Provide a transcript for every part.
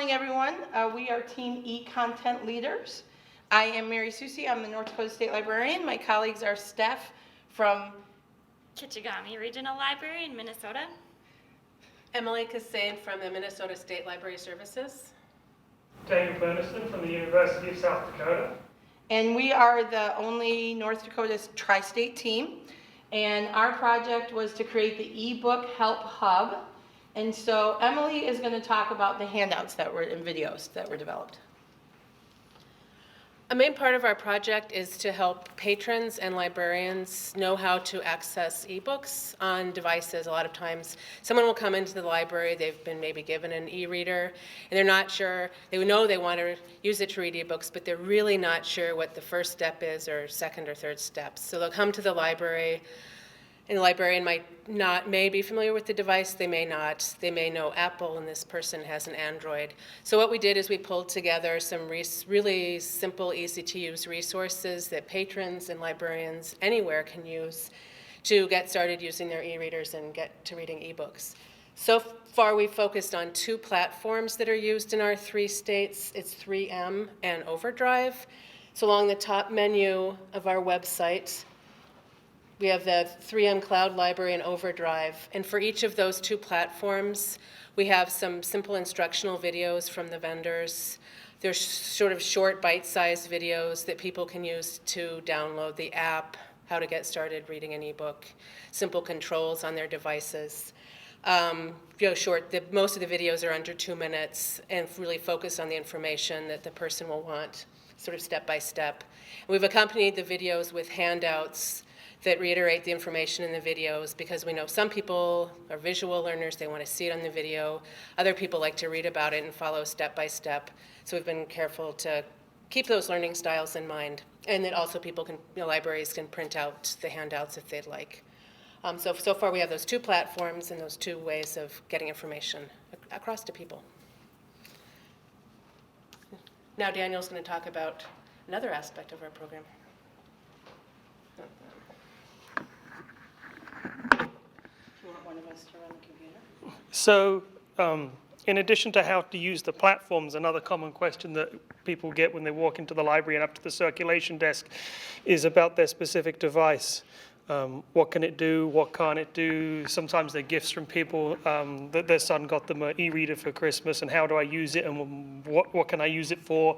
morning, everyone. We are Team Econtent leaders. I am Mary Susie. I'm the North Dakota State Librarian. My colleagues are Steph from Kichigami Regional Library in Minnesota. Emily Cassain from the Minnesota State Library Services. Daniel Berniston from the University of South Dakota. And we are the only North Dakota tri-state team. And our project was to create the eBook Help Hub. And so Emily is going to talk about the handouts that were in videos that were developed. A main part of our project is to help patrons and librarians know how to access ebooks on devices. A lot of times someone will come into the library, they've been maybe given an e-reader, and they're not sure, they know they want to use it to read ebooks, but they're really not sure what the first step is or second or third steps. So they'll come to the library, and the librarian may be familiar with the device, they may not. They may know Apple, and this person has an Android. So what we did is we pulled together some really simple, easy-to-use resources that patrons and librarians anywhere can use to get started using their e-readers and get to reading ebooks. So far, we've focused on 2 platforms that are used in our 3 states. It's 3M and Overdrive. So along the top menu of our website, we have the 3M Cloud Library and Overdrive, and for each of those 2 platforms, we have some simple instructional videos from the vendors. They're sort of short, bite-sized videos that people can use to download the app, how to get started reading an ebook, simple controls on their devices. Most of the videos are under 2 minutes and really focus on the information that the person will want, sort of step by step. We've accompanied the videos with handouts that reiterate the information in the videos, because we know some people are visual learners, they want to see it on the video. Other people like to read about it and follow step by step. So we've been careful to keep those learning styles in mind, and that also libraries can print out the handouts if they'd like. So far we have those 2 platforms and those 2 ways of getting information across to people. Now Daniel's going to talk about another aspect of our program. So, in addition to how to use the platforms, another common question that people get when they walk into the library and up to the circulation desk is about their specific device. What can it do? What can't it do? Sometimes they're gifts from people that their son got them an e-reader for Christmas, and how do I use it, and what can I use it for?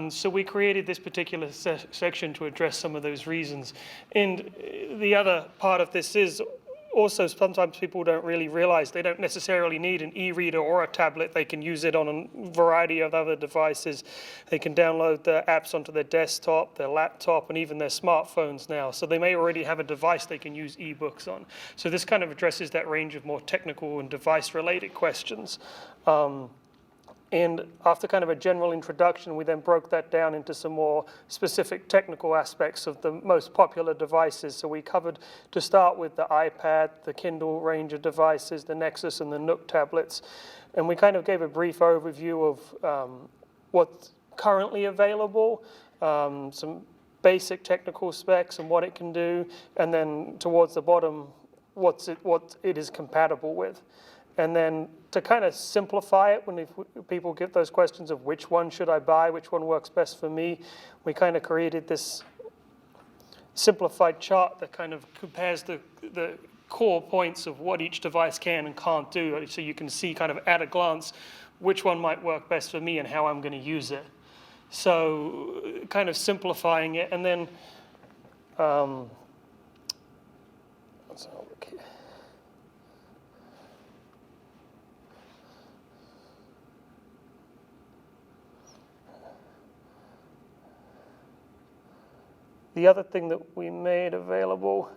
So we created this particular section to address some of those reasons. And the other part of this is also sometimes people don't really realize they don't necessarily need an e-reader or a tablet. They can use it on a variety of other devices. They can download the apps onto their desktop, their laptop, and even their smartphones now. So they may already have a device they can use ebooks on. So this kind of addresses that range of more technical and device-related questions. And after kind of a general introduction, we then broke that down into some more specific technical aspects of the most popular devices. So we covered, to start with, the iPad, the Kindle range of devices, the Nexus and the Nook tablets. And we kind of gave a brief overview of what's currently available, some basic technical specs and what it can do, and then towards the bottom, what it is compatible with. And then to kind of simplify it, when people get those questions of which one should I buy, which one works best for me, we kind of created this simplified chart that kind of compares the core points of what each device can and can't do. So you can see kind of at a glance which one might work best for me and how I'm going to use it. So kind of simplifying it, and then let's have a look here. The other thing that we made available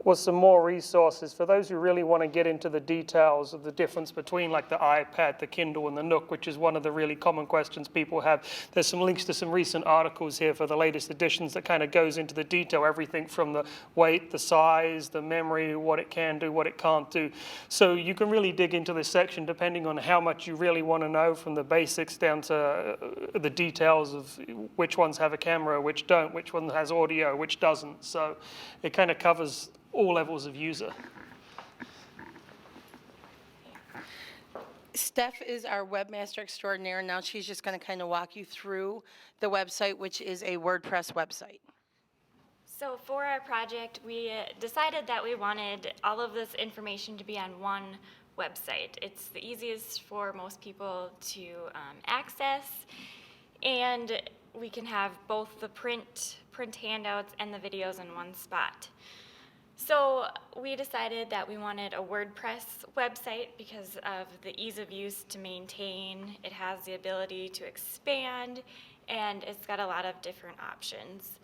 was some more resources for those who really want to get into the details of the difference between like the iPad, the Kindle, and the Nook, which is one of the really common questions people have. There's some links to some recent articles here for the latest editions that kind of goes into the detail, everything from the weight, the size, the memory, what it can do, what it can't do. So you can really dig into this section depending on how much you really want to know, from the basics down to the details of which ones have a camera, which don't, which one has audio, which doesn't. So it kind of covers all levels of user. Steph is our webmaster extraordinaire. Now she's just going to kind of walk you through the website, which is a WordPress website. So for our project, we decided that we wanted all of this information to be on one website. It's the easiest for most people to access, and we can have both the print handouts and the videos in one spot. So we decided that we wanted a WordPress website because of the ease of use to maintain. It has the ability to expand, and it's got a lot of different options.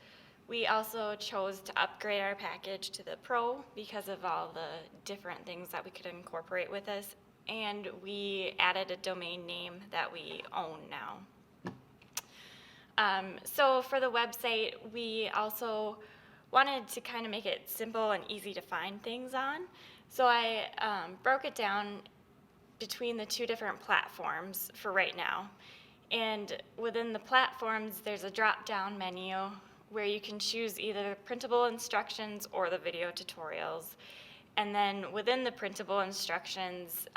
We also chose to upgrade our package to the Pro because of all the different things that we could incorporate with us, and we added a domain name that we own now. So for the website, we also wanted to kind of make it simple and easy to find things on. So I broke it down between the two different platforms for right now. And within the platforms, there's a drop-down menu where you can choose either printable instructions or the video tutorials. And then within the printable instructions,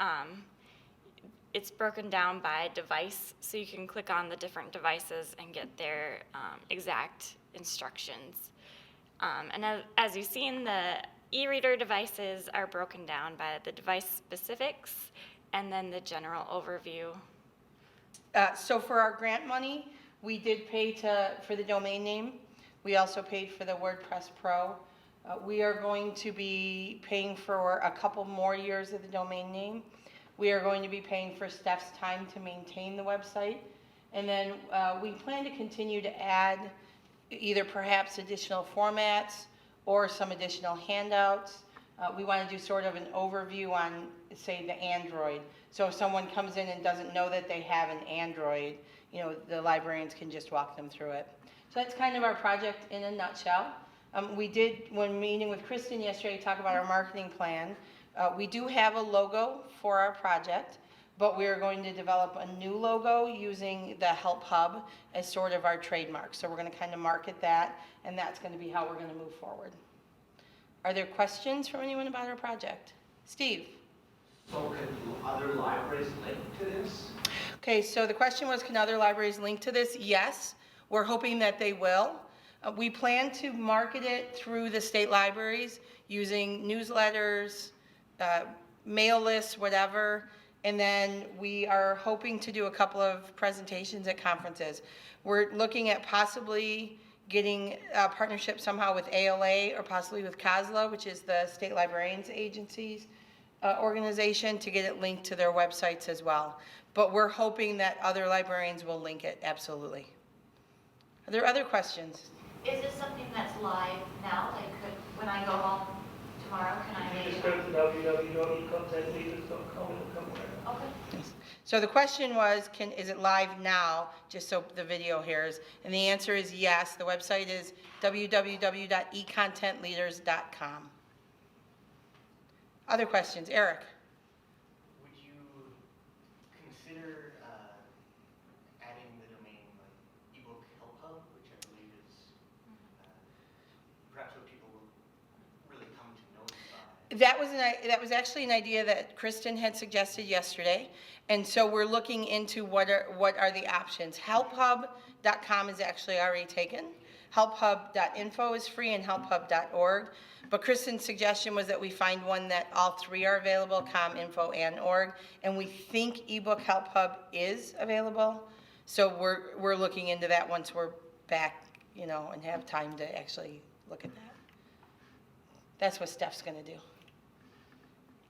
it's broken down by device, so you can click on the different devices and get their exact instructions. And as you've seen, the e-reader devices are broken down by the device specifics and then the general overview. So for our grant money, we did pay for the domain name. We also paid for the WordPress Pro. We are going to be paying for a couple more years of the domain name. We are going to be paying for Steph's time to maintain the website. And then we plan to continue to add either perhaps additional formats or some additional handouts. We want to do sort of an overview on, say, the Android. So if someone comes in and doesn't know that they have an Android, the librarians can just walk them through it. So that's kind of our project in a nutshell. We did, when meeting with Kristen yesterday, talk about our marketing plan. We do have a logo for our project, but we are going to develop a new logo using the Help Hub as sort of our trademark. So we're going to kind of market that, and that's going to be how we're going to move forward. Are there questions from anyone about our project? Steve? So can other libraries link to this? Okay, so the question was, can other libraries link to this? Yes, we're hoping that they will. We plan to market it through the state libraries using newsletters, mail lists, whatever. And then we are hoping to do a couple of presentations at conferences. We're looking at possibly getting a partnership somehow with ALA or possibly with CASLA, which is the State Librarians Agency's organization, to get it linked to their websites as well. But we're hoping that other librarians will link it, absolutely. Are there other questions? Is this something that's live now? Like, when I go home tomorrow, can I You make just it? go to www.econtentleaders.com and come there. Okay. Yes. So the question was, is it live now, just so the video hears? And the answer is yes. The website is www.econtentleaders.com. Other questions? Eric? Would you consider adding the domain like eBook Help Hub, which I believe is perhaps what people will really come to know you by? That was actually an idea that Kristen had suggested yesterday, and so we're looking into what are the options. HelpHub.com is actually already taken. HelpHub.info is free, and HelpHub.org. But Kristen's suggestion was that we find one that all three are available: com, info, and org. And we think eBook Help Hub is available. So we're looking into that once we're back, and have time to actually look at that. That's what Steph's going to do.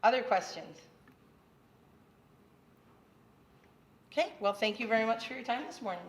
Other questions? Okay, well, thank you very much for your time this morning.